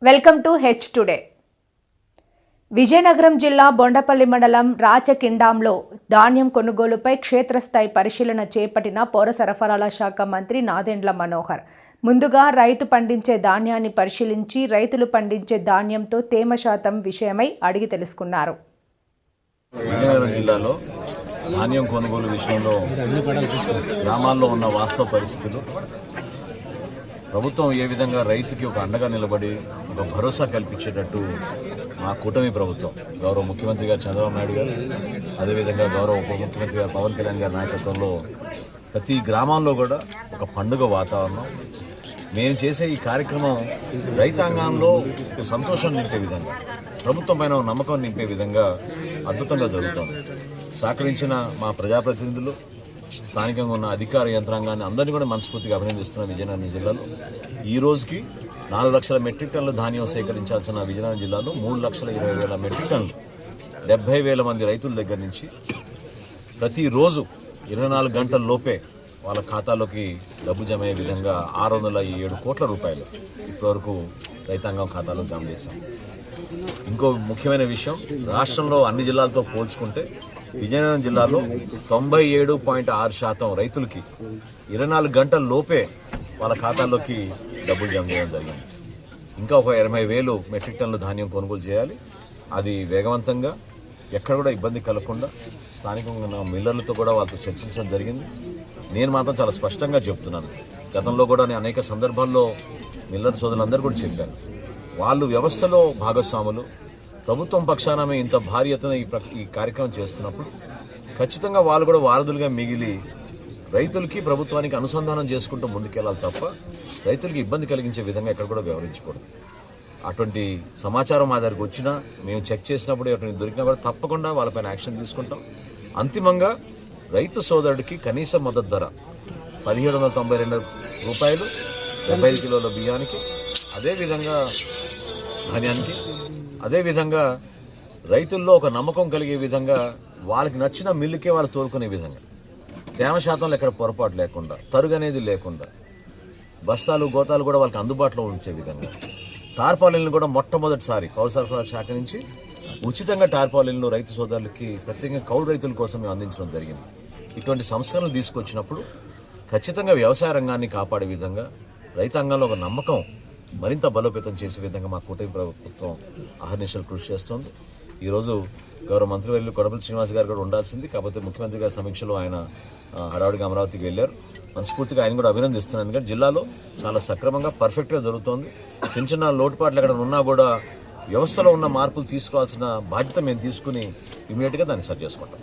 Welcome to H today. Vizianagaram జిల్లా బొండపల్లి మండలం రాచకిండాంలో ధాన్యం కొనుగోలుపై క్షేత్రస్థాయి పరిశీలన చేపట్టిన పౌర సరఫరాల శాఖ మంత్రి నాదెండ్ల మనోహర్. ముందుగా రైతు పండించే ధాన్యాన్ని పరిశీలించి రైతులు పండించే ధాన్యంతో తేమ శాతం విషయమై అడిగి తెలుసుకున్నారు. విజయనగరం జిల్లాలో ధాన్యం కొనుగోలు విషయంలో గ్రామాల్లో ఉన్న వాస్తవ పరిస్థితులు, ప్రభుత్వం ఏ విధంగా రైతుకి ఒక అండగా నిలబడి ఒక భరోసా కల్పించేటట్టు మా కూటమి ప్రభుత్వం గౌరవ ముఖ్యమంత్రి గారు చంద్రబాబు నాయుడు గారు, అదేవిధంగా గౌరవ ఉప ముఖ్యమంత్రి గారు పవన్ కళ్యాణ్ గారి నాయకత్వంలో ప్రతి గ్రామాల్లో కూడా ఒక పండుగ వాతావరణం. మేము చేసే ఈ కార్యక్రమం రైతాంగంలో సంతోషం నింపే విధంగా, ప్రభుత్వం పైన నమ్మకం నింపే విధంగా అద్భుతంగా జరుగుతుంది. సహకరించిన మా ప్రజాప్రతినిధులు, స్థానికంగా ఉన్న అధికార యంత్రాంగాన్ని అందరినీ కూడా మనస్ఫూర్తిగా అభినందిస్తున్న విజయనగరం జిల్లాలో ఈ రోజుకి 4 లక్షల మెట్రిక్ టన్నుల ధాన్యం సేకరించాల్సిన విజయనగరం జిల్లాలో 3,20,000 మెట్రిక్ టన్నులు 70,000 మంది రైతుల దగ్గర నుంచి ప్రతిరోజు 24 గంటల లోపే వాళ్ళ ఖాతాలోకి డబ్బు జమ అయ్యే విధంగా 607 కోట్ల రూపాయలు ఇప్పటివరకు రైతాంగం ఖాతాలో జమ చేశాం. ఇంకో ముఖ్యమైన విషయం, రాష్ట్రంలో అన్ని జిల్లాలతో పోల్చుకుంటే విజయనగరం జిల్లాలో 97.6% రైతులకి 24 గంటల లోపే వాళ్ళ ఖాతాల్లోకి డబ్బులు జమ చేయడం జరిగింది. ఇంకా ఒక 80,000 మెట్రిక్ టన్నుల ధాన్యం కొనుగోలు చేయాలి. అది వేగవంతంగా, ఎక్కడ కూడా ఇబ్బంది కలగకుండా స్థానికంగా ఉన్న మిల్లర్లతో కూడా వాళ్ళతో చర్చించడం జరిగింది. నేను మాత్రం చాలా స్పష్టంగా చెప్తున్నాను, గతంలో కూడా నేను అనేక సందర్భాల్లో మిల్లర్ సోదరులందరూ కూడా చెప్పాను, వాళ్ళు వ్యవస్థలో భాగస్వాములు. ప్రభుత్వం పక్షాన మేము ఇంత భారీ ఎత్తున ఈ కార్యక్రమం చేస్తున్నప్పుడు ఖచ్చితంగా వాళ్ళు కూడా వారధులుగా మిగిలి రైతులకి ప్రభుత్వానికి అనుసంధానం చేసుకుంటూ ముందుకెళ్ళాలి తప్ప రైతులకి ఇబ్బంది కలిగించే విధంగా ఎక్కడ కూడా వ్యవహరించకూడదు. అటువంటి సమాచారం మా దగ్గరకు వచ్చినా, మేము చెక్ చేసినప్పుడు అటువంటి దొరికినా కూడా తప్పకుండా వాళ్ళపైన యాక్షన్ తీసుకుంటాం. అంతిమంగా రైతు సోదరుడికి కనీస మద్దతు ధర 1,792 రూపాయలు 75 కిలోల బియ్యానికి, అదేవిధంగా ధాన్యానికి, అదేవిధంగా రైతుల్లో ఒక నమ్మకం కలిగే విధంగా వాళ్ళకి నచ్చిన మిల్లుకే వాళ్ళు తోలుకునే విధంగా, తేమ శాతంలో ఎక్కడ పొరపాటు లేకుండా, తరుగు అనేది లేకుండా, బస్తాలు గోతాలు కూడా వాళ్ళకి అందుబాటులో ఉంచే విధంగా, టార్పాలిన్లు కూడా మొట్టమొదటిసారి పౌర సరఫరాల శాఖ నుంచి ఉచితంగా టార్పాలిన్లు రైతు సోదరులకి ప్రత్యేకంగా కౌలు రైతుల కోసం మేము అందించడం జరిగింది. ఇటువంటి సంస్కరణలు తీసుకొచ్చినప్పుడు ఖచ్చితంగా వ్యవసాయ రంగాన్ని కాపాడే విధంగా, రైతాంగంలో ఒక నమ్మకం మరింత బలోపేతం చేసే విధంగా మా కూటమి ప్రభుత్వం అహర్నిశలు కృషి చేస్తోంది. ఈరోజు గౌరవ మంత్రివర్యులు కొడపల్లి శ్రీనివాస్ గారు కూడా ఉండాల్సింది, కాకపోతే ముఖ్యమంత్రి గారి సమీక్షలో ఆయన హడావుడిగా అమరావతికి వెళ్ళారు. మనస్ఫూర్తిగా ఆయన కూడా అభినందిస్తున్నాను. ఎందుకంటే జిల్లాలో చాలా సక్రమంగా పర్ఫెక్ట్గా జరుగుతోంది. చిన్న చిన్న లోటుపాట్లు ఎక్కడ ఉన్నా కూడా వ్యవస్థలో ఉన్న మార్పులు తీసుకోవాల్సిన బాధ్యత మేము తీసుకుని ఇమీడియట్గా దాన్ని సరి చేసుకుంటాం.